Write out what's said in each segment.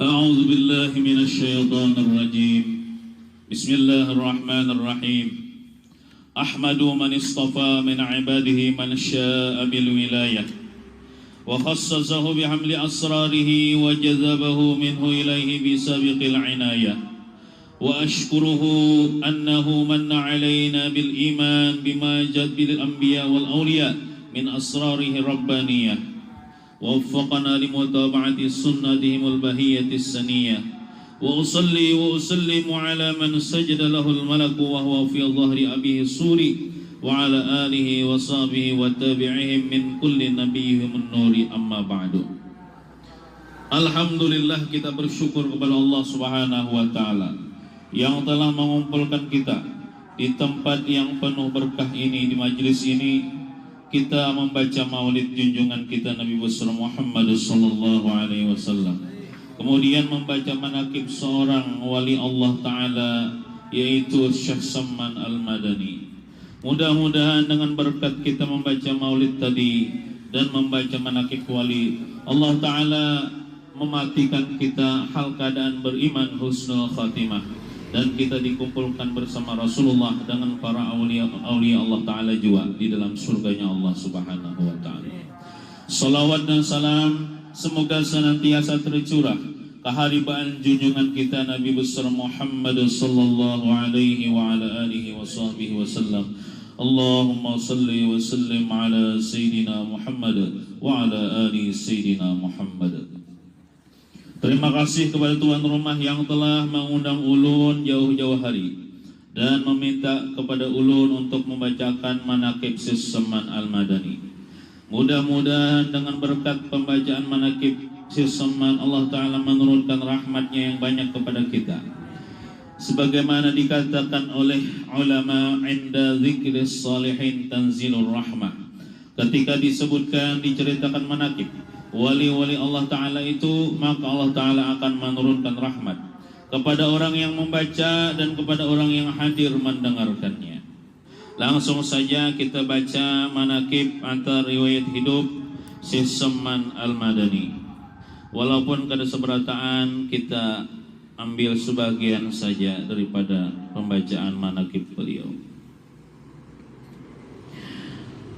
أعوذ بالله من الشيطان الرجيم. بسم الله الرحمن الرحيم. أحمد من اصطفى من عباده من شاء بالولاية وخصصه بحمل أسراره وجذبه منه إليه بسابق العناية، وأشكره أنه من علينا بالإيمان بما جاء به الأنبياء والأولياء من أسراره الربانية، ووفقنا لمتابعة سنتهم البهية السنية. وأصلي وأسلم على من سجد له الملك وهو في ظهر أبيه السوري، وعلى آله وصحبه وتابعهم من كل نبيهم النور. أما بعد. Alhamdulillah, kita bersyukur kepada Allah Subhanahu wa Ta'ala yang telah mengumpulkan kita di tempat yang penuh berkah ini, di majelis ini. Kita membaca maulid junjungan kita Nabi besar Muhammad sallallahu alaihi wasallam. Kemudian membaca manaqib seorang wali Allah Ta'ala, yaitu Syekh Samman Al-Madani. Mudah-mudahan dengan berkat kita membaca maulid tadi dan membaca manaqib wali Allah Ta'ala mematikan kita hal keadaan beriman husnul khatimah, dan kita dikumpulkan bersama Rasulullah dengan para aulia Allah Ta'ala juga di dalam surganya Allah Subhanahu wa Ta'ala. Salawat dan salam semoga senantiasa tercurah keharibaan junjungan kita Nabi besar Muhammad sallallahu alaihi wa ala alihi wa sahbihi wasallam. Allahumma salli wa sallim ala Sayyidina Muhammad wa ala ali Sayyidina Muhammad. Terima kasih kepada tuan rumah yang telah mengundang ulun jauh-jauh hari dan meminta kepada ulun untuk membacakan manaqib Syekh Samman Al-Madani. Mudah-mudahan dengan berkat pembacaan manaqib Syekh Samman, Allah Ta'ala menurunkan rahmatnya yang banyak kepada kita. Sebagaimana dikatakan oleh ulama, inda dzikris salihin tanzilur rahmah. Ketika disebutkan, diceritakan manaqib wali-wali Allah Ta'ala itu, maka Allah Ta'ala akan menurunkan rahmat kepada orang yang membaca dan kepada orang yang hadir mendengarkannya. Langsung saja kita baca manaqib antar riwayat hidup Syekh Samman Al-Madani. Walaupun kada seberataan, kita ambil sebagian saja daripada pembacaan manaqib beliau.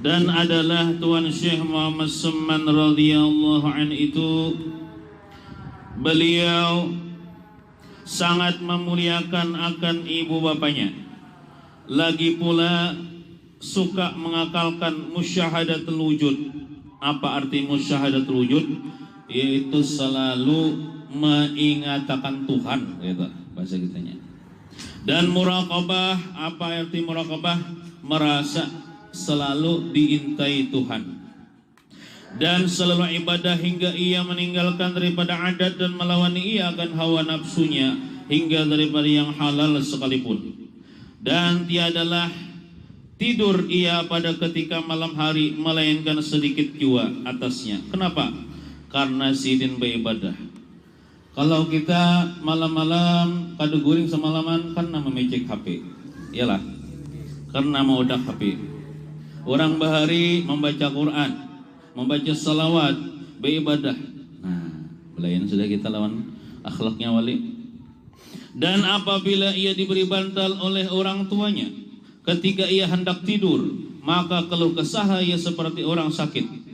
Dan adalah Tuan Syekh Muhammad Samman radhiyallahu anhu itu, beliau sangat memuliakan akan ibu bapanya. Lagi pula suka mengakalkan musyahadatul wujud. Apa arti musyahadatul wujud? Yaitu selalu mengingatkan Tuhan, gitu bahasa kitanya. Dan muraqabah, apa arti muraqabah? Merasa selalu diintai Tuhan, dan selalu ibadah hingga ia meninggalkan daripada adat dan melawan ia akan hawa nafsunya hingga daripada yang halal sekalipun. Dan tiadalah tidur ia pada ketika malam hari melainkan sedikit jua atasnya. Kenapa? Karena sidin beribadah. Kalau kita malam-malam kadu guring semalaman karena memecek HP, iyalah, karena mau dak HP. Orang bahari membaca Quran, membaca salawat, beribadah. Nah, belayan sudah kita lawan akhlaknya wali. Dan apabila ia diberi bantal oleh orang tuanya, ketika ia hendak tidur, maka keluh kesah ia seperti orang sakit.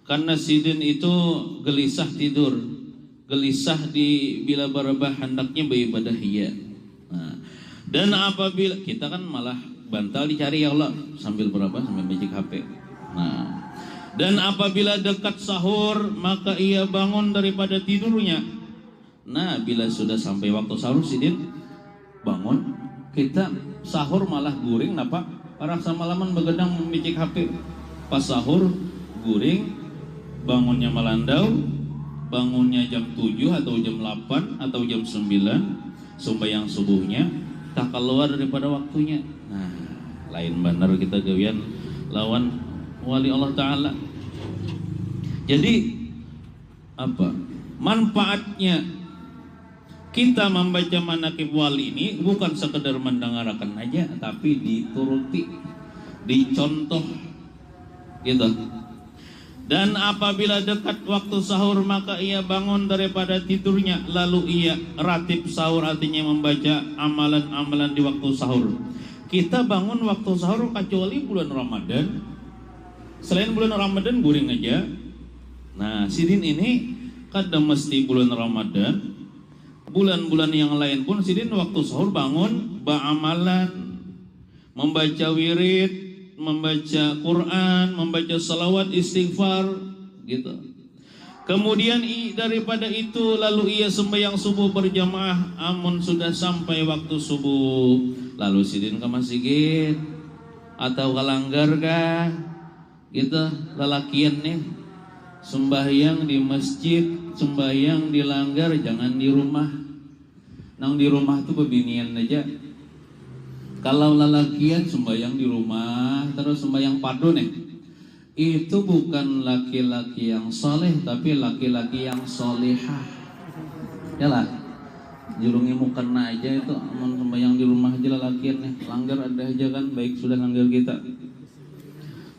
Karena sidin itu gelisah tidur, gelisah di bila berebah hendaknya beribadah ia. Nah, dan apabila kita kan malah bantal dicari, ya Allah, sambil berapa? Sambil magic HP. Nah, dan apabila dekat sahur, maka ia bangun daripada tidurnya. Nah, bila sudah sampai waktu sahur, sidin bangun. Kita sahur malah guring, napa? Para semalaman begadang magic HP. Pas sahur guring, bangunnya melandau, bangunnya jam 7 atau jam 8 atau jam 9, sembahyang subuhnya tak keluar daripada waktunya. Nah, lain benar kita gawian lawan wali Allah Ta'ala. Jadi apa manfaatnya kita membaca manaqib wali ini? Bukan sekedar mendengarkan aja, tapi dituruti, dicontoh gitu. Dan apabila dekat waktu sahur maka ia bangun daripada tidurnya, lalu ia ratib sahur, artinya membaca amalan-amalan di waktu sahur. Kita bangun waktu sahur kecuali bulan Ramadan. Selain bulan Ramadan guring aja. Nah, sidin ini kadang mesti bulan Ramadan. Bulan-bulan yang lain pun sidin waktu sahur bangun beramalan, membaca wirid, membaca Quran, membaca salawat, istighfar, gitu. Kemudian daripada itu lalu ia sembahyang subuh berjamaah. Amun sudah sampai waktu subuh, lalu sidin ke masjid atau ke langgar kah, gitu. Lalakian nih sembahyang di masjid, sembahyang di langgar, jangan di rumah. Nang di rumah tuh bebinian aja. Kalau lalakian sembahyang di rumah terus sembahyang fardu nih, itu bukan laki-laki yang soleh tapi laki-laki yang solehah. Ya lah, jurungi mukena aja itu, sembahyang di rumah aja lalakian nih. Langgar ada aja kan, baik sudah langgar kita.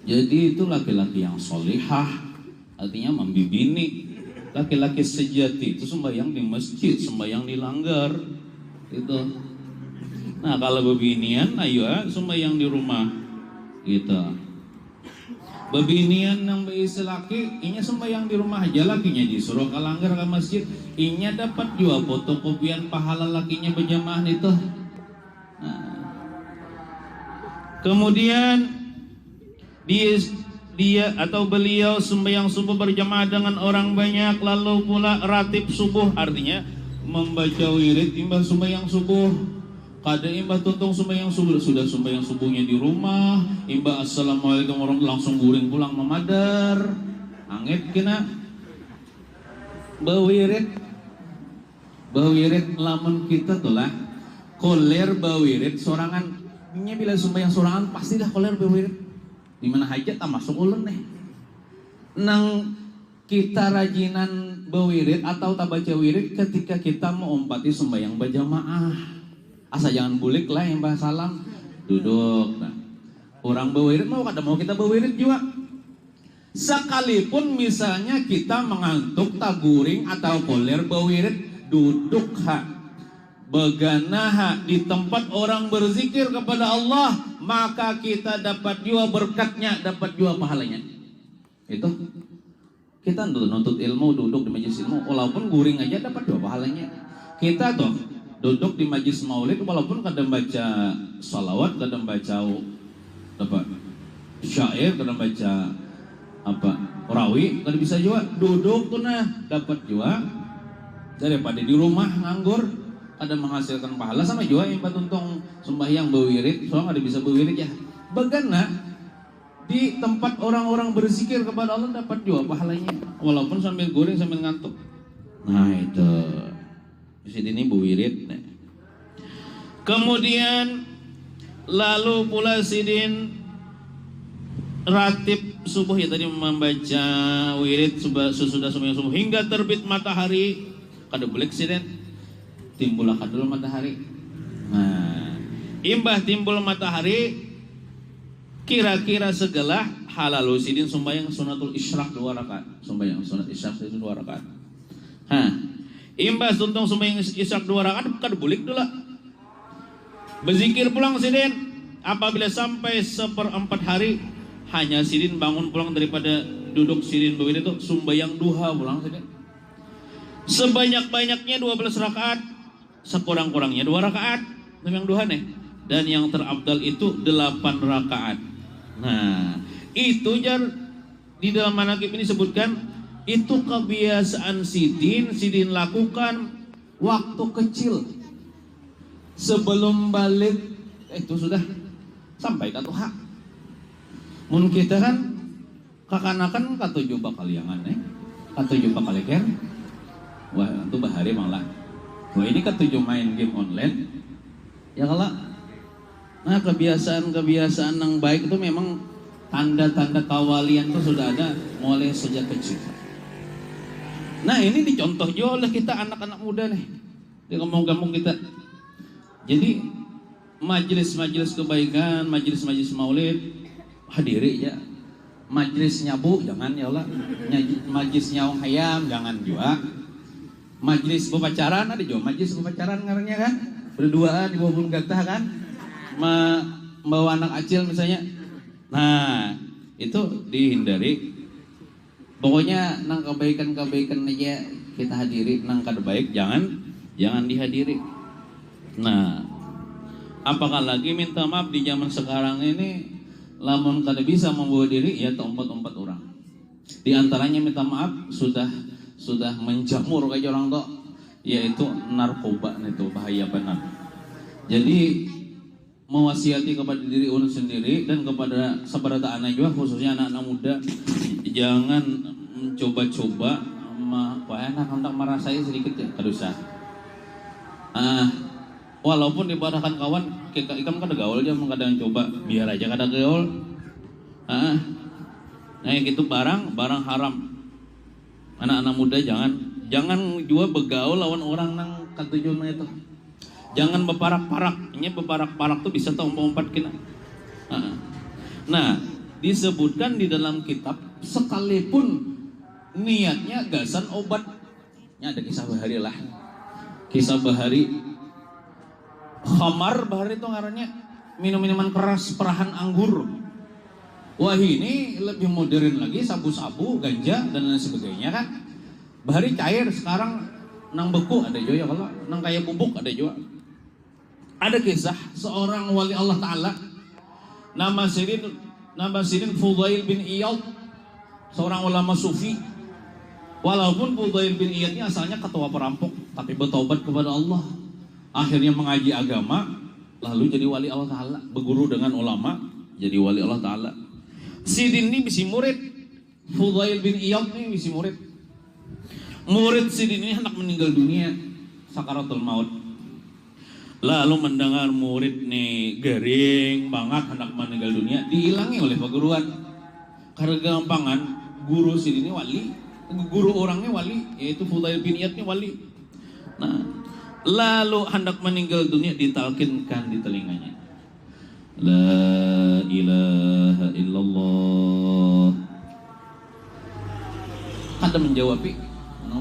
Jadi itu laki-laki yang solehah, artinya membibini. Laki-laki sejati itu sembahyang di masjid, sembahyang di langgar, itu. Nah kalau bebinian, ayo sembahyang di rumah, gitu. Bebinian yang berisi laki, inya sembahyang di rumah aja, lakinya disuruh ke langgar ke masjid, inya dapat juga fotokopian pahala lakinya berjamaah itu. Nah. Kemudian dia atau beliau sembahyang subuh berjamaah dengan orang banyak, lalu pula ratib subuh, artinya membaca wirid imbah sembahyang subuh. Kada imbah tuntung sembahyang subuh, sudah sembahyang subuhnya di rumah, imbah assalamualaikum warahmatullahi, langsung guring pulang memadar, angit kena bawirid lamun kita tuh lah koler bawirid sorangan. Nya bila sembahyang sorangan pastilah koler bawirid. Di mana hajat tak masuk ulun nih. Nang kita rajinan bawirid atau tak baca wirid ketika kita mau umpati sembahyang berjamaah. Asa jangan bulik lah yang bahas salam, duduk. Nah, orang bawirid mau kada mau kita bawirid juga. Sekalipun misalnya kita mengantuk taguring atau koler bawirid, duduk begana di tempat orang berzikir kepada Allah, maka kita dapat juga berkatnya, dapat juga pahalanya. Itu kita nuntut ilmu, duduk di majelis ilmu, walaupun guring aja dapat juga pahalanya. Kita tuh duduk di majlis maulid walaupun kadang baca salawat, kadang baca apa syair, kadang baca apa rawi, kadang bisa juga duduk tuh nah dapat juga daripada di rumah nganggur, ada menghasilkan pahala. Sama juga yang patuntung sembahyang berwirid, soalnya ada bisa berwirid ya begana di tempat orang-orang berzikir kepada Allah, dapat juga pahalanya walaupun sambil goreng sambil ngantuk. Nah itu di sini buwirid. Kemudian lalu pula sidin ratib subuh ya tadi, membaca wirid sesudah sembahyang subuh hingga terbit matahari. Kada boleh sidin timbul dulu matahari. Nah, imbah timbul matahari kira-kira segala halal sidin sembahyang sunatul isyraq 2 rakaat. Sembahyang sunat isyraq itu 2 rakaat. Imbas tuntung sembahyang isyak 2 rakaat kada bulik dulu. Berzikir pulang sidin apabila sampai 1/4 hari, hanya sidin bangun pulang daripada duduk sidin begitu itu sembahyang duha pulang sidin. Sebanyak-banyaknya 12 rakaat, sekurang-kurangnya 2 rakaat sembahyang duha nih. Dan yang terabdal itu 8 rakaat. Nah, itu jar di dalam manaqib ini sebutkan itu kebiasaan sidin lakukan waktu kecil sebelum balik itu sudah sampai ke tuha. Mun kita kan kakanakan katujuh bakal yangan katujuh bakal ken. Wah itu bahari malah. Wah ini katujuh main game online. Ya kalau nah kebiasaan yang baik itu memang tanda-tanda kawalian itu sudah ada mulai sejak kecil. Nah ini dicontoh juga oleh kita anak-anak muda nih di kampung-kampung kita. Jadi majelis-majelis kebaikan, majelis-majelis maulid hadiri ya. Majlis nyabu jangan ya Allah. Majlis nyaung hayam jangan juga. Majlis bepacaran ada juga. Majlis bepacaran ngarannya kan. Berduaan di bawah gatah kan. Bawa anak acil misalnya. Nah, itu dihindari. Pokoknya nang kebaikan-kebaikan aja kita hadiri, nang kada baik jangan dihadiri. Nah, apakah lagi minta maaf di zaman sekarang ini, lamun kada bisa membawa diri ya tempat-tempat orang. Di antaranya minta maaf sudah menjamur kayak orang tok, yaitu narkoba, itu bahaya benar. Jadi mewasiati kepada diri orang sendiri dan kepada sahabat anak juga, khususnya anak-anak muda, jangan mencoba-coba hendak merasai sedikit ya kada usah. Walaupun dibarahkan kawan, ikam kada gaul aja kadang coba, biar aja kada gaul. Nah gitu barang haram. Anak-anak muda jangan juga begaul lawan orang nang katujuan itu. Jangan beparak-parak. Ini beparak-parak tuh bisa umpat kena. Nah, disebutkan di dalam kitab sekalipun niatnya gasan obat. Ini ada kisah bahari lah. Kisah bahari. Khamar bahari itu ngarannya minum-minuman keras, perahan anggur. Wah ini lebih modern lagi, sabu-sabu, ganja dan lain sebagainya kan. Bahari cair sekarang nang beku ada juga ya, kalau nang kayak bubuk ada juga. Ada kisah seorang wali Allah Ta'ala nama Sidin Fudail bin Iyad, seorang ulama sufi. Walaupun Fudail bin Iyad ini asalnya ketua perampok, tapi bertobat kepada Allah, akhirnya mengaji agama, lalu jadi wali Allah Ta'ala, berguru dengan ulama, jadi wali Allah Ta'ala. Sidin ini bisi murid, Fudail bin Iyad ini bisi murid. Murid Sidin ini hendak meninggal dunia, sakaratul maut. Lalu mendengar murid nih garing banget hendak meninggal dunia, dihilangi oleh perguruan. Karena gampangan guru Sidin ini wali, guru orangnya wali, yaitu Fudail bin Iyad ini wali. Nah, lalu hendak meninggal dunia ditalkinkan di telinganya, La ilaha illallah. Kada menjawab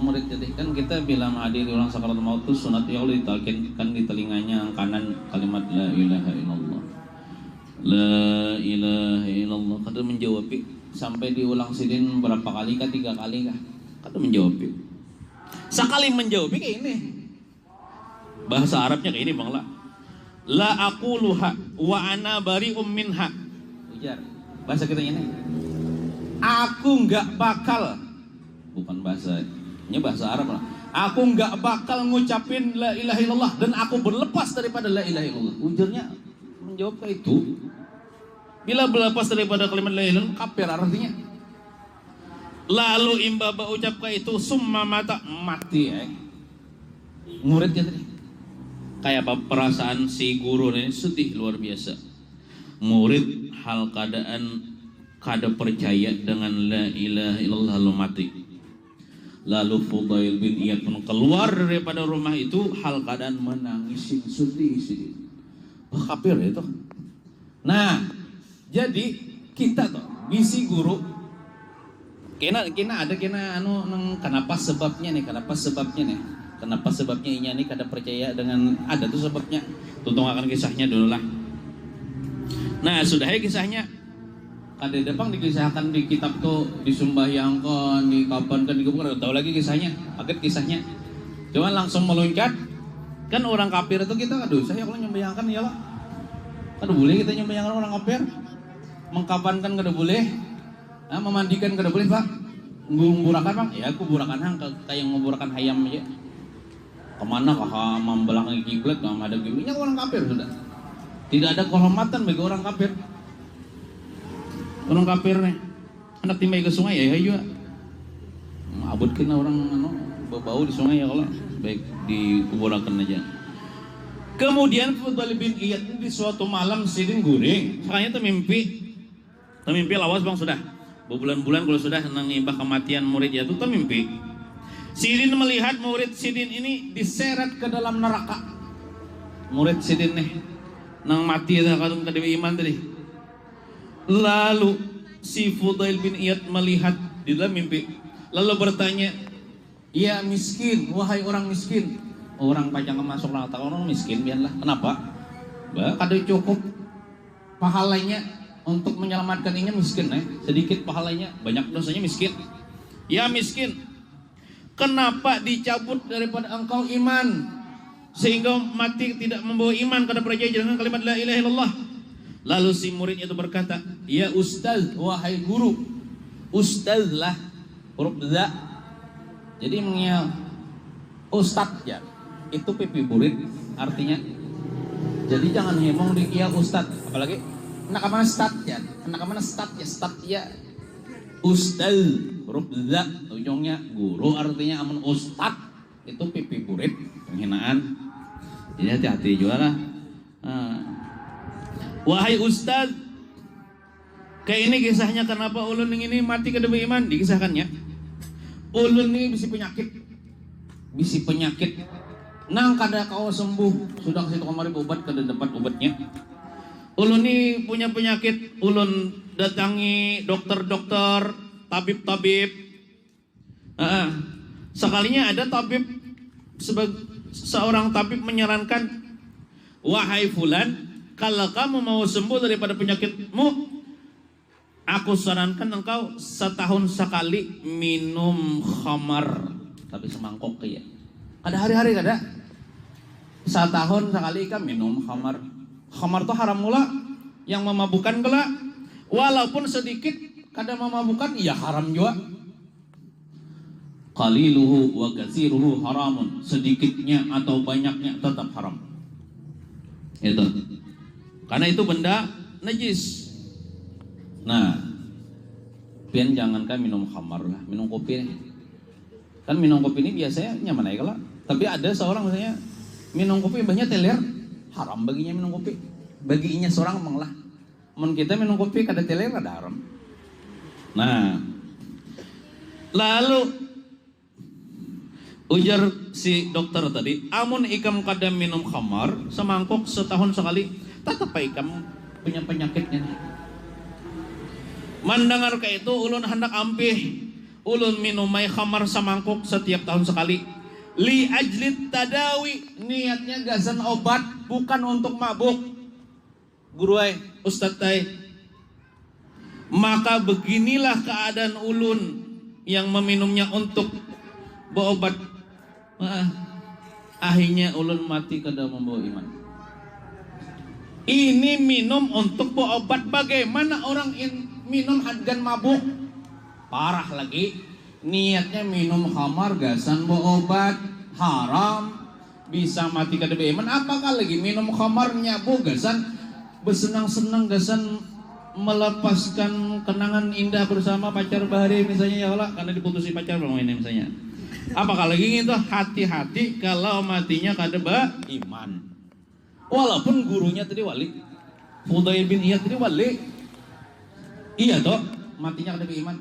murid jadi kan kita bila menghadiri orang sakaratul maut itu sunat ya Allah ditalkinkan di telinganya yang kanan kalimat la ilaha illallah. La ilaha illallah. Kada menjawab sampai diulang Sidin berapa kali kah, 3 kali kah? Kada menjawab. Sekali menjawab kayak ini. Bahasa Arabnya kayak ini Bang La. La aquluha wa ana bari'um minha. Ujar. Bahasa kita ini. Aku enggak bakal, bukan bahasanya bahasa Arab lah. Aku enggak bakal ngucapin la ilaha illallah dan aku berlepas daripada la ilaha illallah. Ujarnya menjawab kayak itu. Bila berlepas daripada kalimat la ilaha illallah, kafir artinya. Lalu imbaba ucap kayak itu, summa mati muridnya tadi. Kayak apa perasaan si guru ini, sedih luar biasa. Murid hal keadaan kada percaya dengan la ilaha illallah lalu mati. Lalu Fudail bin Iyad pun keluar daripada rumah itu hal keadaan menangis sedih. Wah kafir itu. Nah, jadi kita tuh bisi guru kena ada kenapa sebabnya nih, kenapa sebabnya inya nih kada percaya dengan ada tuh sebabnya. Tuntung akan kisahnya dulu lah. Nah, sudah ya kisahnya. Kada depang dikisahkan di kitab tuh, disumbahyangkan, di kapan kan dikumpulkan, tahu lagi kisahnya, paket kisahnya. Cuman langsung meloncat, kan orang kafir itu kita, aduh saya kalau nyembayangkan ya lah, kada boleh kita nyembayangkan orang kafir, mengkapankan kada boleh, nah, memandikan kada boleh pak, nguburakan bang, ya aku burakan hang kayak nguburakan hayam aja, kemana kah membelakangi kiblat, nggak ada kiblatnya orang kafir sudah, tidak ada kehormatan bagi orang kafir. Orang kafir nih, anak timbay ke sungai ya juga. Abut kena orang bau di sungai ya kalau baik dikuburakan aja. Kemudian Fudail bin Iyad di suatu malam Sidin guring, makanya temimpi lawas bang sudah. Berbulan-bulan kalau sudah mengimbah kematian murid itu temimpi. Sidin melihat murid Sidin ini diseret ke dalam neraka. Murid Sidin nih, nang mati dah kadung kada iman tadi. Lalu si Fudail bin Iyad melihat di dalam mimpi, lalu bertanya, "Ya miskin, wahai orang miskin." Orang pajang masuk neraka, orang miskin biarlah. Kenapa? Kada cukup pahalanya untuk menyelamatkan ini miskin, sedikit pahalanya, banyak dosanya miskin. Ya miskin, kenapa dicabut daripada engkau iman sehingga mati tidak membawa iman kepada perjanjian dengan kalimat la ilaha illallah? Lalu si murid itu berkata, "Ya ustaz, wahai guru." Ustaz lah huruf za. Jadi mengia ustaz ya. Itu pipi murid artinya. Jadi jangan hemong di ya ustaz, apalagi anak mana stat ya. Anak mana stat ya. Ustaz huruf za ujungnya guru artinya, amun ustaz itu pipi murid, penghinaan. Jadi hati-hati juga lah. Wahai ustaz, kayak ini kisahnya kenapa ulun ini mati kada beriman, dikisahkannya. Ulun ini bisi penyakit. Nang kada kau sembuh, sudah kasih kemarin obat kada dapat obatnya. Ulun ini punya penyakit, ulun datangi dokter-dokter, tabib-tabib. Sekalinya ada tabib, seorang tabib menyarankan, "Wahai fulan, kalau kamu mau sembuh daripada penyakitmu, aku sarankan engkau setahun sekali minum khamar." Tapi semangkok ya. Kada hari-hari kada. Setahun sekali kan minum khamar. Khamar itu haram mula, yang memabukkan kelak. Walaupun sedikit kada memabukkan, ya haram juga. Qaliluhu wa katsiruhu haramun. Sedikitnya atau banyaknya tetap haram. Itu. Karena itu benda najis. Nah, pian jangankan minum khamar lah, minum kopi. Kan minum kopi ini biasanya nyaman aja lah. Tapi ada seorang misalnya minum kopi banyak teler, haram baginya minum kopi. Baginya seorang emang lah. Mun kita minum kopi kada teler kada haram. Nah, lalu ujar si dokter tadi, amun ikam kada minum khamar semangkok setahun sekali, tetap ikam punya penyakitnya. Mandangar kayak itu ulun hendak ampih, ulun minumai khamar semangkok setiap tahun sekali. Li ajlit tadawi, niatnya gazan obat, bukan untuk mabuk. Guru ustaz maka beginilah keadaan ulun yang meminumnya untuk berobat. Akhirnya ulun mati kada membawa iman. Ini minum untuk berobat, bagaimana orang minum hadgan mabuk? Parah lagi. Niatnya minum khamar gasan berobat, haram, bisa mati kada beriman. Apakah lagi minum khamar nyabu gasan bersenang-senang, gasan melepaskan kenangan indah bersama pacar bahari misalnya, ya Allah, karena diputusi pacar belum ini misalnya. Apakah lagi itu? Hati-hati kalau matinya kada beriman. Walaupun gurunya tadi wali, Fudail bin Iyad tadi wali, iya toh matinya kada beriman.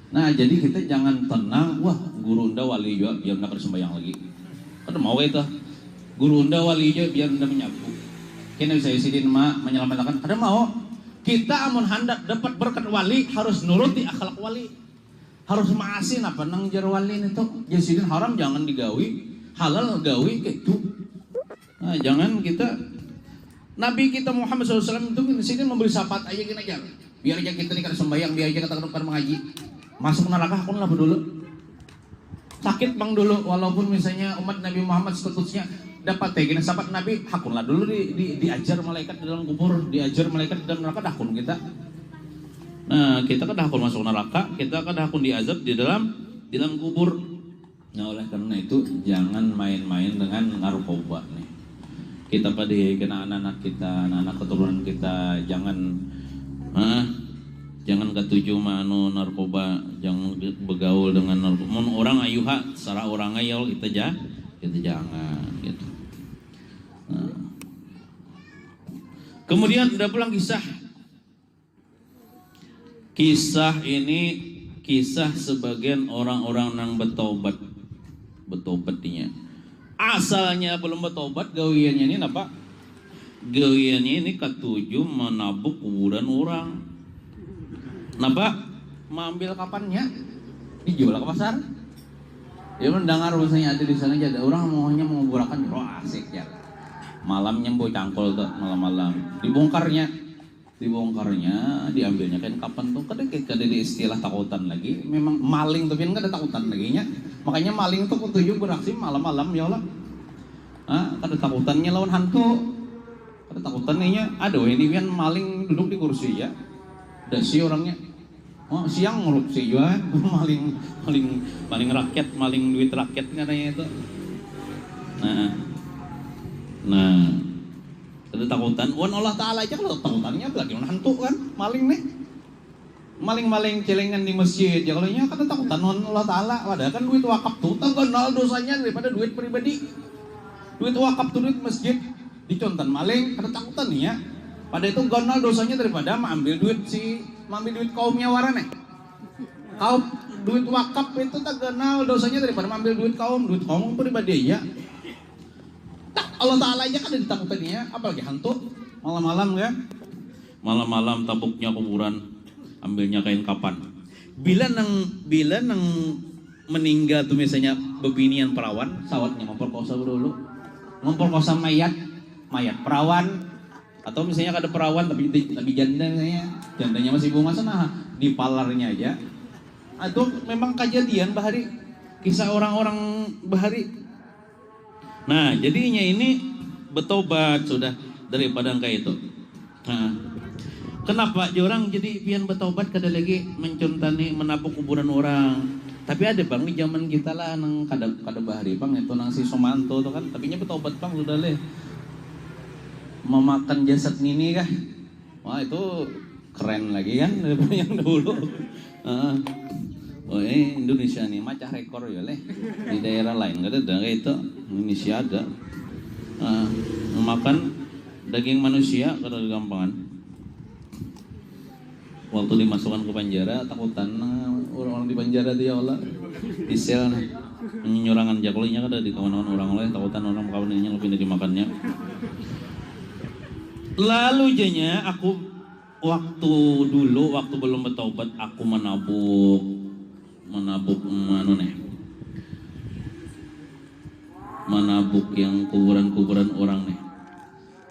Nah, jadi kita jangan tenang, wah guru unda wali juga biar unda sembahyang lagi. Kada mau itu. Guru unda wali juga biar unda menyapu. Kena bisa isidin menyelamatkan. Kada mau. Kita amun hendak dapat berkat wali harus nuruti akhlak wali. Harus maasin apa nang jar wali itu. Isidin haram jangan digawi, halal gawi gitu. Nah, jangan kita. Nabi kita Muhammad SAW itu isidin memberi syafaat aja gini aja. Biar aja kita nih kada sembahyang, biar aja kita kada mengaji. Masuk neraka aku lah dulu. Sakit bang dulu, walaupun misalnya umat Nabi Muhammad statusnya dapat gini sahabat Nabi, hakunlah dulu diajar malaikat di dalam kubur, diajar malaikat di dalam neraka, hakun kita. Nah, kita kan hakun masuk neraka, kita kan hakun diazab di dalam kubur. Nah, oleh karena itu jangan main-main dengan narkoba nih. Kita pada kena anak-anak kita, anak-anak keturunan kita, jangan ketujuh manu narkoba, jangan bergaul dengan narkoba. Mun orang ayuha, secara orang ayal kita jangan gitu. Nah. Kemudian ada pulang kisah ini kisah sebagian orang-orang yang bertobatnya. Asalnya belum bertobat, gawiannya ini apa? Gawiannya ini ketujuh menabuk kuburan orang. Napa mengambil kapannya dijual ke pasar. Ya mendengar bahasanya ada di sana aja ada orang maunya menguburkan, wah asik ya. Malamnya boy cangkol tuh malam-malam. Dibongkarnya, diambilnya kan kapan tuh kada di istilah takutan lagi. Memang maling tapi kan ada takutan lagi nya. Makanya maling tuh kutuju beraksi malam-malam ya Allah. Kada takutannya lawan hantu. Kada takutannya nya. Aduh ini kan maling duduk di kursi ya. Dan si orangnya siang ngurut sih juga maling rakyat, maling duit rakyat katanya itu. Nah ada takutan wan Allah Ta'ala aja kalau takutannya apalagi hantu kan maling nih, maling celengan di masjid ya kalau nya kata takutan wan Allah Ta'ala. Padahal kan duit wakaf tuh kenal dosanya daripada duit pribadi. Duit wakaf tuh duit masjid dicontan maling kata takutan nih ya. Padahal itu gonal dosanya daripada mengambil duit kaumnya warane. Kaum duit wakaf itu tak kenal dosanya daripada mengambil duit kaum pribadi ya. Tak Allah Ta'ala aja kan ditakutannya, apalagi hantu malam-malam kan. Malam-malam tabuknya kuburan, ambilnya kain kapan. Bila nang meninggal tuh misalnya bebinian perawan, sawatnya memperkosa dulu. Memperkosa mayat perawan. Atau misalnya ada perawan tapi janda misalnya, jandanya masih bunga sana dipalarnya aja. Itu memang kejadian bahari, kisah orang-orang bahari. Nah jadinya ini bertobat sudah daripada kayak itu. Nah, kenapa orang jadi pian bertobat kada lagi mencontani menapuk kuburan orang. Tapi ada bang di zaman kita lah nang kada bahari bang itu nang si Somanto tuh kan, tapinya bertobat bang sudah leh. Memakan jasad nini kah? Wah itu keren lagi kan daripada yang dulu. Indonesia nih macam rekor ya leh. Di daerah lain gak ada kayak itu. Indonesia ada. Memakan daging manusia kada gampangan. Waktu dimasukkan ke penjara takutan orang-orang di penjara tuh ya Allah. Di sel menyurangan jaklinya kada di kawan-kawan orang lain takutan orang kawannya lebih dari makannya. Lalu jadinya aku waktu belum bertobat aku menabuk menabuk yang kuburan orang nih.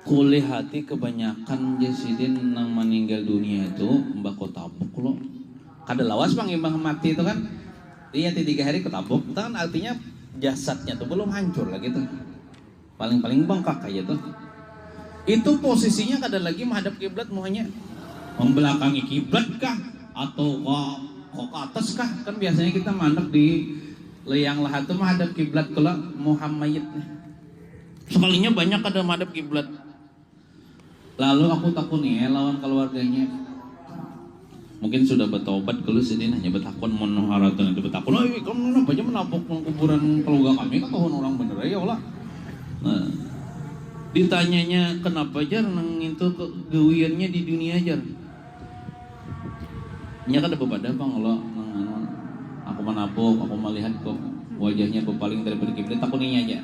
Kuli hati kebanyakan jasidin nang meninggal dunia itu mbak tabuk lo. Kada lawas bang imbang mati itu kan. Iya 3 hari ketabuk, itu kan artinya jasadnya tuh belum hancur lagi tuh. Paling bengkak aja tuh. Itu posisinya kada lagi menghadap kiblat muanya membelakangi kiblat kah atau kok ke atas kah? Kan biasanya kita mandek di liang lahat tuh menghadap kiblat kalau Muhammad. Sekalinya banyak kada menghadap kiblat. Lalu aku takut nih lawan keluarganya. Mungkin sudah bertobat kalau sedih hanya bertakun monoharatan itu bertakun. Oh iya kamu kenapa aja menapuk kuburan keluarga kami kan tahun orang bener ya Allah. Nah, ditanyanya kenapa jar nang itu kegawiannya di dunia jar. Nya kada bepada bang Allah nang aku menapuk, aku melihat kok wajahnya berpaling daripada kiblat takuninya aja.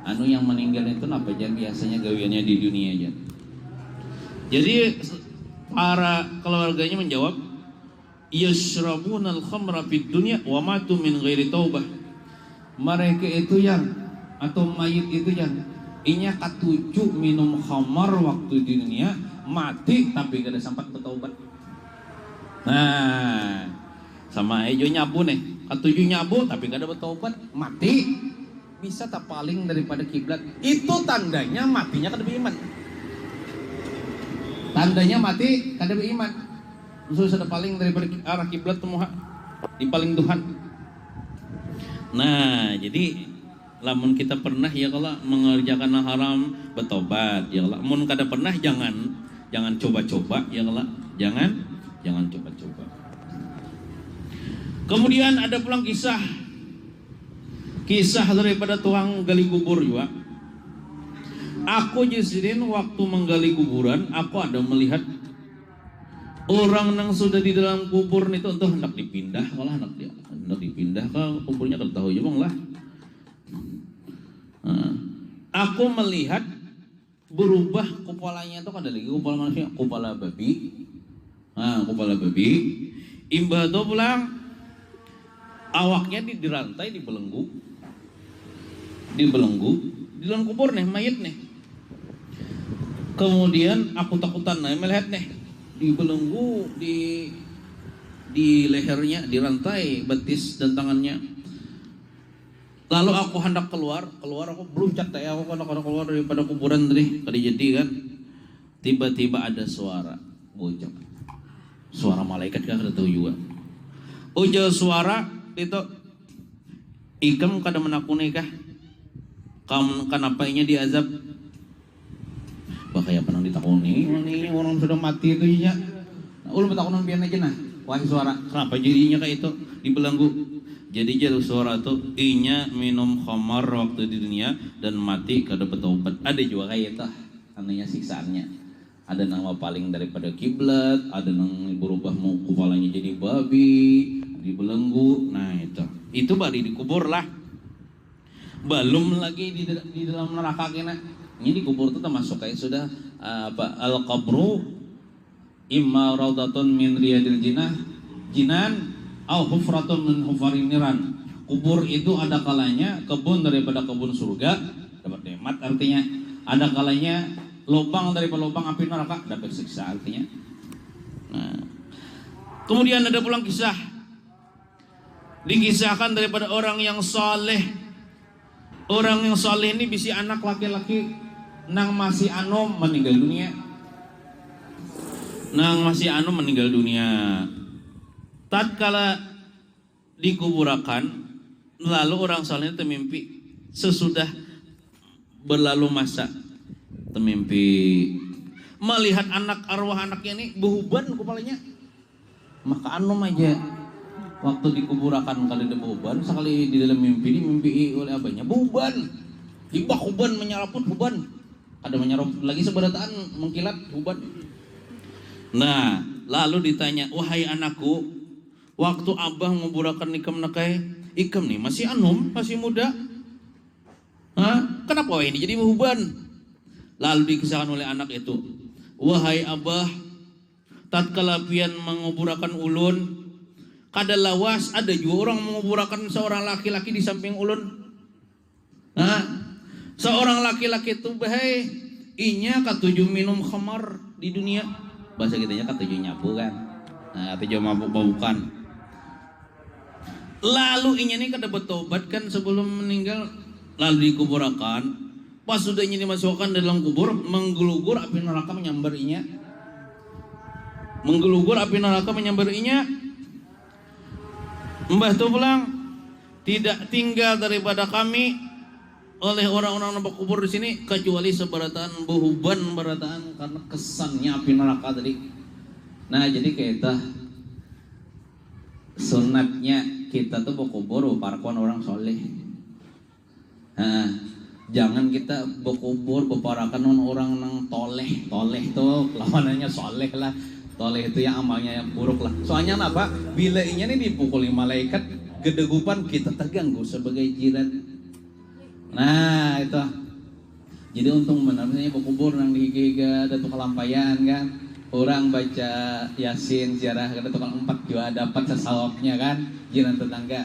Anu yang meninggal itu napa jar biasanya gawiannya di dunia aja. Jadi para keluarganya menjawab yashrabunal khamra fid dunya wa matu min ghairi taubah. Mereka itu yang atau mayit itu yang inya katuju minum khamar waktu di dunia mati tapi kada sempat bertaubat. Nah, sama ejo nyabu nih, katuju nyabu tapi kada bertaubat, mati bisa tak paling daripada kiblat. Itu tandanya matinya kada beriman. Tandanya mati kada beriman. Sudah paling daripada arah kiblat temuha di paling Tuhan. Nah, jadi lamun kita pernah ya kalau mengerjakan hal haram bertobat ya kalau mun kada pernah jangan coba-coba ya kalau jangan coba-coba. Kemudian ada pulang kisah daripada tukang gali kubur juga. Aku jadiin waktu menggali kuburan aku ada melihat orang yang sudah di dalam kubur itu entah hendak dipindah kalau kuburnya kada tahu ya bang lah. Aku melihat berubah kepalanya itu kada lagi kepala manusia, kepala babi. Kepala babi Imbah tuh pulang awaknya dirantai dibelenggu di dalam kubur nih mayat nih. Kemudian aku takutan nih melihat nih dibelenggu di lehernya dirantai betis dan tangannya. Lalu aku hendak keluar aku belum cat ya aku hendak keluar daripada kuburan tadi jadi kan. Tiba-tiba ada suara bocah. Suara malaikat kan ada tahu juga. Ujung suara itu ikam kada menakuni kah? Kamu kenapa ini diazab? Wah kayak pernah ditakuni. Ini orang sudah mati itu ya. Ulun bertakunan biar aja nah. Wahai suara, kenapa jadinya kayak itu dibelenggu? Jadi jalur suara tuh inya minum khamar waktu di dunia dan mati kada bertobat. Ada juga kayak itu, anehnya siksaannya. Ada nama paling daripada kiblat, ada yang berubah mau kepalanya jadi babi, dibelenggu. Nah itu baru dikubur lah. Belum lagi di dalam neraka kena. Ini dikubur itu termasuk kayak sudah al-qabru imma raudatun min riyadil jinan au hufratun min hufarin niran. Kubur itu ada kalanya kebun daripada kebun surga, dapat nikmat artinya. Ada kalanya lubang daripada lubang api neraka, dapat siksa artinya. Nah, kemudian ada pulang kisah dikisahkan daripada orang yang saleh. Orang yang saleh ini bisi anak laki-laki nang masih anom meninggal dunia. Tatkala dikuburakan, lalu orang saleh itu mimpi sesudah berlalu masa temimpi melihat arwah anaknya ini behuban kepalanya. Maka anom aja waktu dikuburakan kali ada behuban, sekali di dalam mimpi oleh abahnya behuban. Hibah huban menyeraput huban. Ada menyerap lagi seberataan mengkilat huban. Nah, lalu ditanya, wahai anakku, waktu abah menguburakan ikam nakai, ikam nih masih anum, masih muda. Kenapa ini jadi behuban? Lalu dikisahkan oleh anak itu, wahai abah, tatkala pian menguburakan ulun, kada lawas ada juga orang menguburakan seorang laki-laki di samping ulun. Seorang laki-laki itu bahai inya katujuh minum khamar di dunia. Bahasa kitanya katujuh nyabu kan. Katujuh mabuk-mabukan. Lalu inya ini kada bertobat kan sebelum meninggal, lalu dikuburakan. Pas sudah ini dimasukkan dalam kubur, menggelugur api neraka menyambar inya. Mbah tu pulang tidak tinggal daripada kami oleh orang-orang yang berkubur di sini kecuali seberataan behuban berataan karena kesannya api neraka tadi. Nah jadi kita sunatnya kita tuh berkubur parkuan orang soleh. Jangan kita berkubur beparakan orang nang toleh tuh lawanannya soleh lah. Toleh itu yang amalnya yang buruk lah. Soalnya apa? Bila inya nih dipukuli malaikat gedegupan kita terganggu sebagai jiran. Nah itu. Jadi untung benarnya berkubur nang dihiga ada tukang lampayan kan. Orang baca Yasin ziarah ada tukang 4 juga dapat sesawapnya kan jiran tetangga.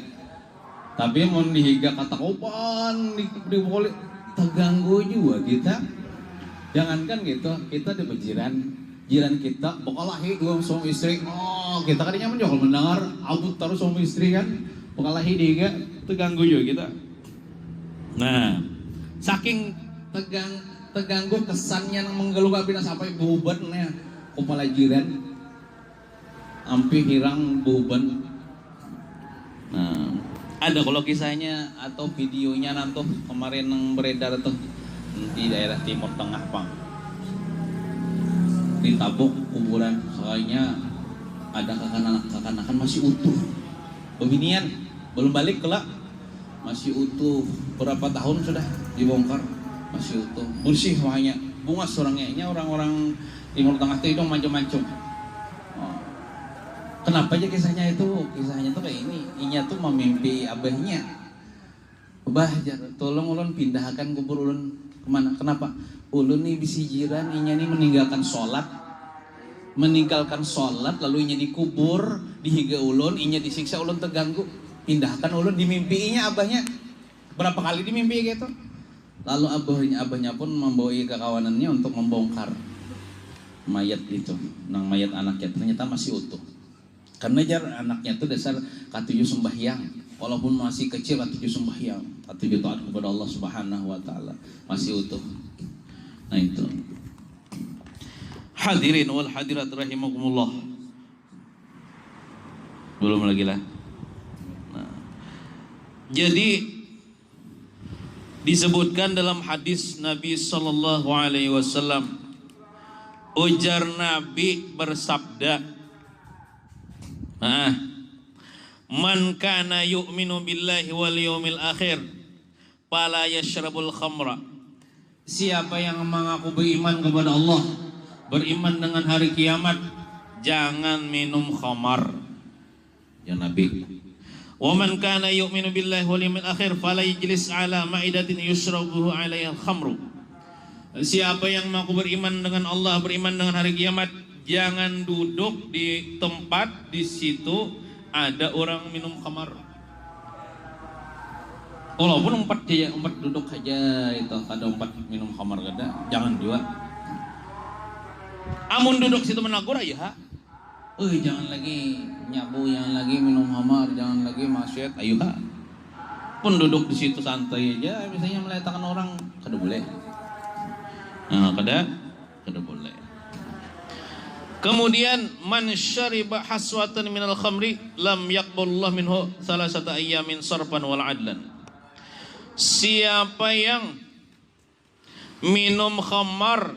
Tapi mau dihiga kata kopan dipukuli terganggu juga kita. Jangankan gitu, kita di jiran kita bekalahi dua suami istri. Kita kan nyaman juga kalau mendengar abut taruh suami istri kan bekalahi dihiga terganggu juga kita. Nah, saking terganggu kesannya menggeluk api sampai behubannya kepala jiran hampir hilang behuban. Nah, ada kalau kisahnya atau videonya nanti kemarin yang beredar tuh di daerah Timur Tengah Pang. Ditabuk kuburan soalnya ada kakanakan masih utuh. Bebinian belum balik kelak. Masih utuh, berapa tahun sudah dibongkar masih utuh, bersih makanya bunga orangnya orang-orang Timur Tengah itu hidung macam-macam. Kenapa aja kisahnya tuh kayak ini, inya tuh memimpi abahnya, abah tolong ulun pindahkan kubur ulun kemana? Kenapa? Ulun nih bisi jiran inya nih meninggalkan sholat meninggalkan sholat lalu inya dikubur dihiga ulun inya disiksa ulun terganggu pindahkan ulun dimimpiinya abahnya berapa kali dimimpi gitu lalu abahnya pun membawa kekawanannya untuk membongkar mayat itu mayat anaknya ternyata masih utuh karena jar anaknya itu dasar katujuh sembahyang walaupun masih kecil katujuh sembahyang katujuh taat kepada Allah Subhanahu wa taala masih utuh. Nah itu hadirin wal hadirat rahimakumullah. Belum lagi lah. Nah, jadi disebutkan dalam hadis Nabi sallallahu alaihi wasallam, ujar Nabi bersabda, man kana yu'minu billahi wal yawmil akhir fala yashrabul khamra. Siapa yang mengaku beriman kepada Allah, beriman dengan hari kiamat, jangan minum khamar. Ya Nabi. Wa man kana yu'minu billahi wal yawmil akhir fala yajlis ala ma'idatin yushrabuhu 'alaiha al-khamru. Siapa yang mengaku beriman dengan Allah, beriman dengan hari kiamat, jangan duduk di tempat di situ ada orang minum khamar. Walaupun empat duduk aja itu ada empat minum khamar kada, jangan juga. Amun duduk situ menagur ya. Jangan lagi nyabu, jangan lagi minum khamar, jangan lagi maksiat, ayo ha. Pun duduk di situ santai aja, misalnya meletakkan orang kada boleh. Nah, kada boleh. Kemudian man syariba haswatan minal khamri lam yaqbalullah minhu salasata ayyamin sarfan wal adlan. Siapa yang minum khamar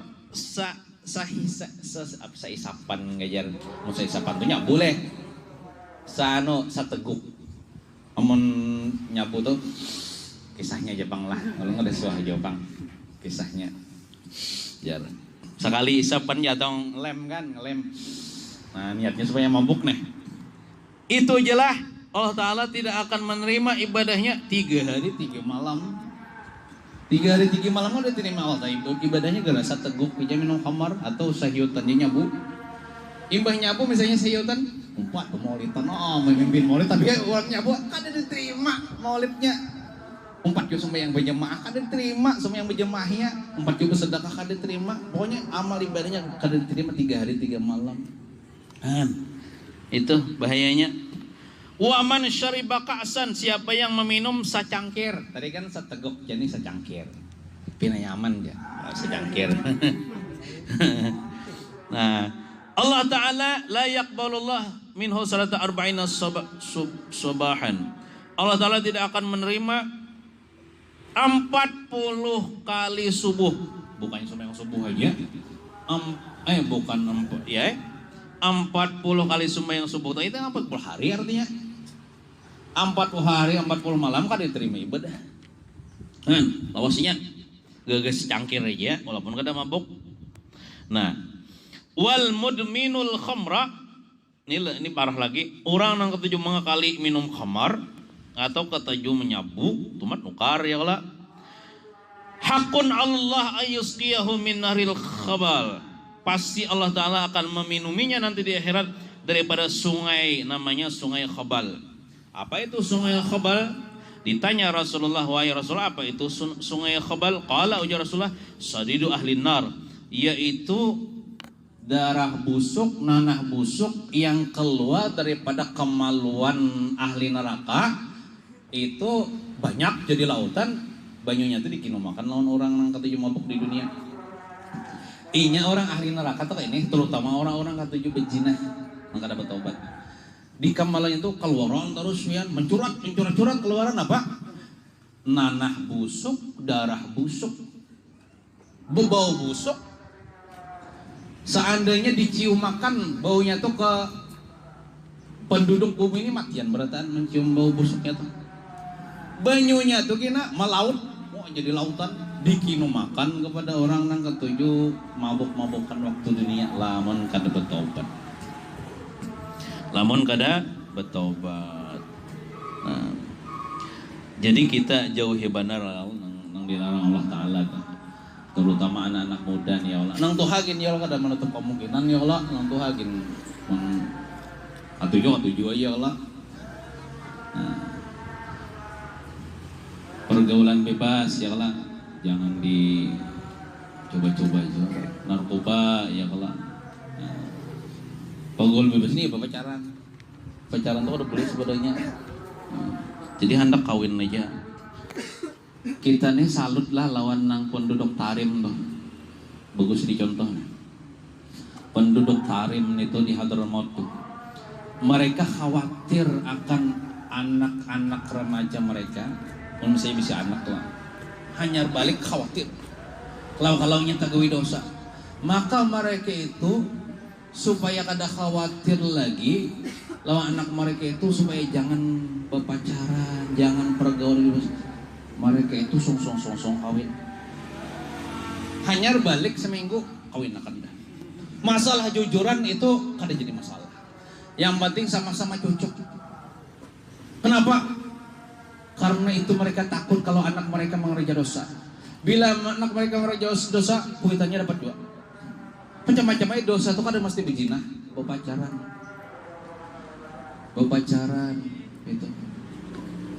saisapan ngajar, mau saisapan tuh nyak boleh. Sateguk. Amun nyabu tuh kisahnya Jepang lah. Kalau nggak ada suah Jepang kisahnya. Jar. Sekali isapan jatong lem kan, ngelem. Nah, niatnya supaya mabuk nih. Itu jelah Allah Ta'ala tidak akan menerima ibadahnya 3 hari 3 malam. 3 hari 3 malam udah terima Allah Ta'ala. Itu ibadahnya gara sateguk aja minum khamar atau sahyutan dia nyabu. Imbah nyabu misalnya sahyutan, umpat maulidan, memimpin maulid tapi orang nyabu kada diterima maulidnya. Umpat juga sembahyang berjemaah kada diterima, sembahyang berjemaahnya. Umpat juga sedekah kada diterima. Pokoknya amal ibadahnya kada diterima 3 hari 3 malam. Itu bahayanya. Wa man syariba ka'san, siapa yang meminum secangkir. Tadi kan sateguk, jadi secangkir. Pinayaman ya, secangkir. Nah, Allah Ta'ala la yaqbalullah minhu salata arba'ina subahan. Allah Ta'ala tidak akan menerima 40 kali subuh. Bukannya sembahyang subuh aja. Bukan 40 kali sembahyang subuh. Itu 40 hari artinya. 40 hari 40 malam kan diterima ibadah. Lawasnya gagas cangkir aja walaupun kada mabuk. Nah, wal mudminul khamra, ini parah lagi. Orang yang ketujuh mengakali minum khamar atau ketujuh menyabu, tumat nukar ya kala. Hakun Allah ayusqiyahu min naril khabal. Pasti Allah Ta'ala akan meminuminya nanti di akhirat daripada sungai, namanya sungai Khabal. Apa itu sungai Khabal? Ditanya Rasulullah, wahai Rasulullah, apa itu sungai Khabal? Qala ujar Rasulullah, sadidu ahli nar, yaitu darah busuk, nanah busuk yang keluar daripada kemaluan ahli neraka. Itu banyak jadi lautan, banyunya itu dikinumakan lawan orang yang ketujuh mabuk di dunia. Inya orang ahli neraka tuh ini, terutama orang-orang ketujuh bezinah yang kada bertobat. Di kemaluannya itu keluaran terus ya, mencurat keluaran apa? Nanah busuk, darah busuk, bau busuk. Seandainya dicium makan baunya tuh ke penduduk bumi ini matian beratan mencium bau busuknya tuh. Banyunya tuh kena melaut, jadi lautan, dikinu makan kepada orang yang ketujuh mabuk-mabukan waktu dunia lamun kada bertobat. Nah, jadi kita jauhi benar nang dilarang Allah Ta'ala. terutama anak-anak muda nih ya Allah. Nang tuhagin ya Allah, kada menutup kemungkinan ya Allah, nang tuhagin atuju aja ya Allah. Nah, pergaulan bebas ya Allah, jangan dicoba-coba aja. Narkoba ya Allah. Nah, pergaulan bebas ini pacaran. Pacaran tuh udah boleh sebenarnya. Nah, jadi hendak kawin aja. Kita nih salut lah lawan nang penduduk Tarim tuh. Bagus dicontoh. Penduduk Tarim itu di Hadramaut tuh. Mereka khawatir akan anak-anak remaja mereka. Kalau saya bisa anak tuh. Hanya balik khawatir. Kalau nyata gawe dosa. Maka mereka itu supaya kada khawatir lagi lawan anak mereka itu supaya jangan berpacaran, jangan pergaulan. Mereka itu song kawin. Hanyar balik seminggu kawin akan dah. Masalah jujuran itu kada jadi masalah. Yang penting sama-sama cocok. Kenapa? Karena itu mereka takut kalau anak mereka mengerja dosa. Bila anak mereka mengerja dosa, kuitannya dapat 2. Macam-macam aja dosa itu kada mesti berzina, berpacaran itu.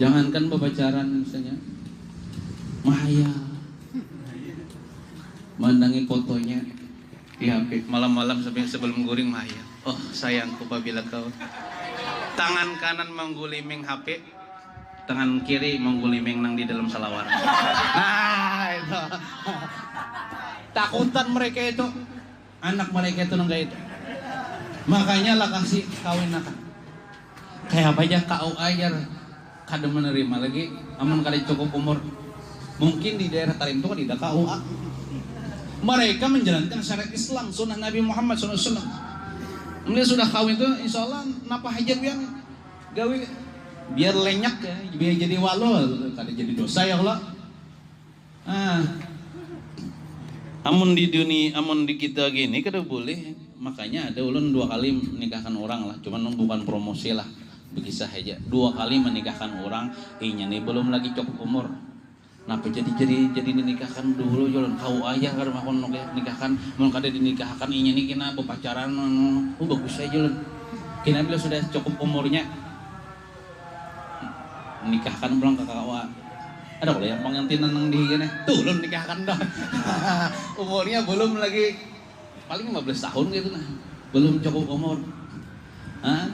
Jangankan berpacaran misalnya. Mahaya mandangi fotonya di HP malam-malam sebelum guring Mahaya. Oh sayangku apabila kau tangan kanan mengguliming HP, tangan kiri mengguliming nang di dalam salawar. Nah itu takutan mereka itu, anak mereka itu nang itu. Makanya lah kasih kawin akan kayak apa aja kau ajar kada menerima lagi, amun kada cukup umur. Mungkin di daerah Tarim itu kan tidak KUA. Mereka menjalankan syariat Islam, sunnah Nabi Muhammad SAW. Mereka sudah kawin itu, insya Allah napa aja gawe biar lenyak ya, biar jadi walau, kada jadi dosa ya Allah. Amun di dunia, amun di kita gini kada boleh. Makanya ada ulun 2 kali menikahkan orang lah, cuman bukan promosi lah, bekisah aja. 2 kali menikahkan orang, ini nih belum lagi cukup umur. Napa jadi dinikahkan dulu jalan kau aja kada makon nikahkan mun kada dinikahkan inya nih kena berpacaran bagus aja jalan kena bila sudah cukup umurnya nikahkan pulang ke kakak ada kalau yang pengantinan nang di gini tuh belum nikahkan dah. Umurnya belum lagi paling 15 tahun gitu nah belum cukup umur.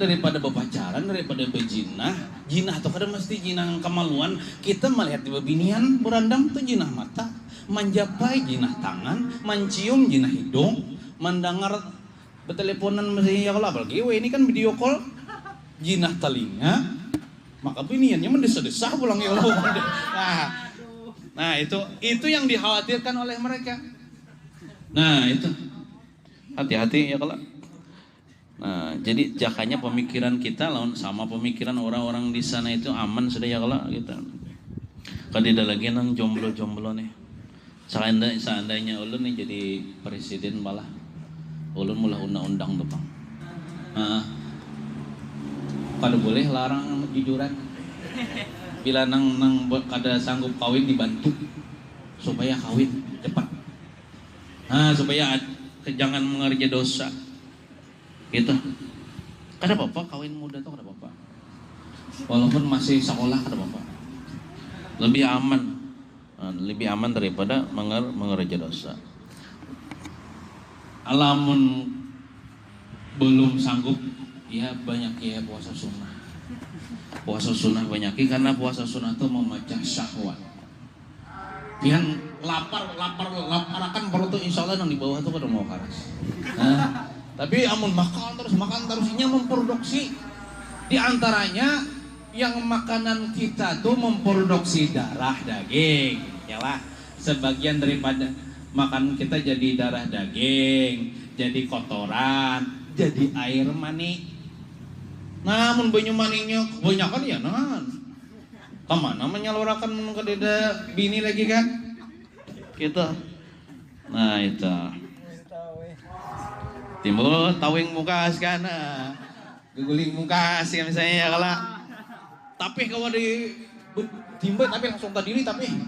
Daripada berpacaran, daripada berjinah, jinah tuh kada mesti jinah kemaluan. Kita melihat di bebinian berandam tuh jinah mata, menjapai jinah tangan, mencium jinah hidung, mendengar berteleponan mesti ya kalau apalagi ini kan video call jinah telinga, maka biniannya mendesah-desah pulang ya Allah. Nah itu yang dikhawatirkan oleh mereka. Nah itu hati-hati ya kalau. Nah, jadi jakanya pemikiran kita lawan sama pemikiran orang-orang di sana itu aman sudah ya kalau gitu. Kadida lagi nang jomblo nih. Seandainya ulun nih jadi presiden malah ulun mulai undang-undang tuh bang. Kada boleh larang jujuran. Bila nang kada sanggup kawin dibantu supaya kawin cepat. Supaya jangan mengerja dosa. Gitu. Kada apa-apa kawin muda tuh kada apa-apa. Walaupun masih sekolah kada apa-apa. Lebih aman daripada mengerja dosa. Alamun belum sanggup ya banyak ya puasa sunnah. Puasa sunnah banyak karena puasa sunnah itu memecah syahwat. Pian lapar akan perut tuh insya Allah yang di bawah tuh kada mau karas. Tapi amun makan terus ini memproduksi di antaranya yang makanan kita tuh memproduksi darah daging, ya lah. Sebagian daripada makan kita jadi darah daging, jadi kotoran, jadi air mani. Namun banyu maninya kebanyakan ya kemana menyalurkan kededa bini lagi kan? Gitu. Nah itu. Timbul tawing muka kan, guling muka sih misalnya ya kalau. Tapi kalau di timbul tapi langsung terdiri tapi,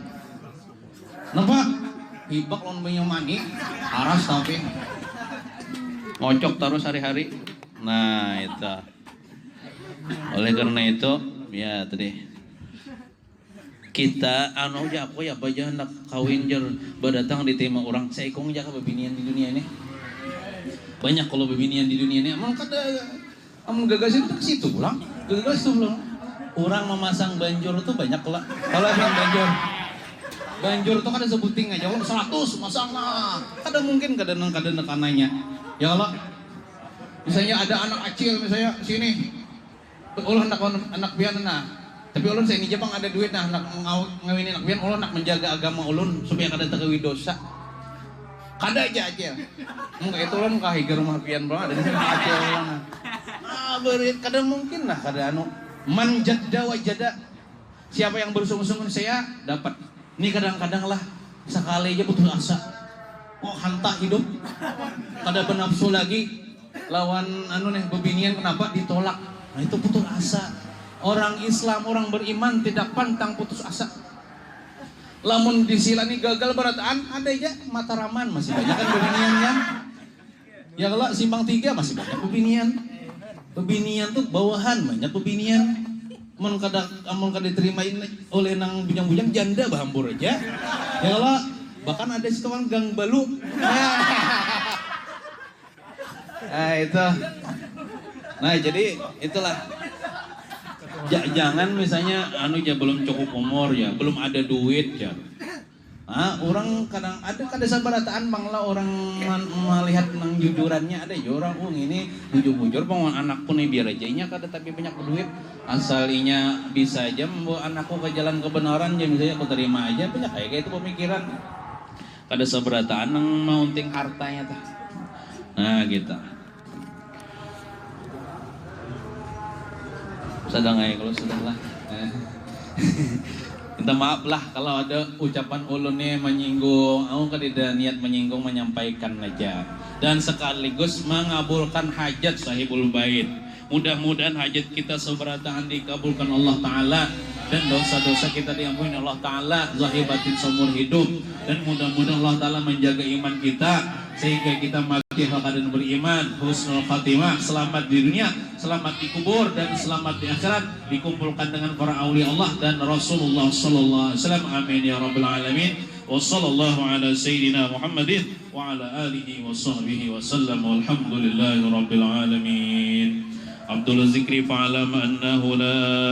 nampak hibak lawan banyak mani, aras tapi ngocok terus hari-hari. Nah itu. Oleh karena itu, ya tadi kita anu aja aku ya baja hendak kawin jer berdatang diterima orang seikong aja bebinian di dunia ini. Banyak kalau bebinian di dunia ini, emang kada amun gagasin ke situ pulang, gagas tuh pulang. Orang memasang banjur itu banyak lah. Kalau yang banjur itu kada sebuting aja, orang 100 masang lah. Kada mungkin kada nekananya. Ya Allah, misalnya ada anak kecil misalnya sini, ulah anak pian nah. Tapi ulun saya ini Jepang ada duit nah nak ngawinin anak pian, ulun nak menjaga agama ulun supaya kada tegawi dosa. Kada aja. Mungkin itu ulun kahige rumah pian bro, ada di sini acil ulun. Berit kada mungkin lah kada anu. Man jadda wa jada. Siapa yang bersungguh-sungguh saya dapat. Ini kadang-kadang lah sekali aja putus asa. Oh hantak hidup. Kada bernafsu lagi. Lawan anu nih bebinian kenapa ditolak. Nah itu putus asa. Orang Islam, orang beriman tidak pantang putus asa. Lamun disilani gagal berataan ada aja Mataraman masih banyak kan bebinian kan. Ya kalau Simpang 3 masih banyak bebinian. Bebinian tuh bawahan banyak bebinian. Amun kada diterimain oleh nang bujang-bujang janda bahambur aja. Ya kalau bahkan ada si tukang gang balu. Nah itu. Nah jadi itulah. Jangan misalnya anu ya belum cukup umur ya, belum ada duit ya. Orang kadang ada sabarataan bangla orang melihat nang jujurannya ada ya orang ini bujur-bujur pengen anakku nih biar aja nya kada tapi banyak duit asalinya bisa aja membawa anakku ke jalan kebenaran ya misalnya aku terima aja banyak kayak itu pemikiran kada sabarataan nang maunting hartanya tah. Nah gitu. Sedang aja kalau sudah lah. Minta maaf lah kalau ada ucapan ulun nih menyinggung, aku kada niat menyinggung, menyampaikan aja. Dan sekaligus mengabulkan hajat sahibul bait. Mudah-mudahan hajat kita seberataan dikabulkan Allah Ta'ala. Dan dosa-dosa kita diampuni Allah Ta'ala. Zahibatin seumur hidup. Dan mudah-mudahan Allah Ta'ala menjaga iman kita. Sehingga kita mati dan beriman. Husnul khatimah. Selamat di dunia, selamat di kubur, dan selamat di akhirat. Dikumpulkan dengan para awliya Allah dan Rasulullah sallallahu alaihi wasallam. Amin ya rabbal alamin. Wa sallallahu ala sayyidina Muhammadin wa ala alihi wa sahbihi wa sallam. Walhamdulillahi rabbil alamin. Abdul Zikri fa'alam annahu la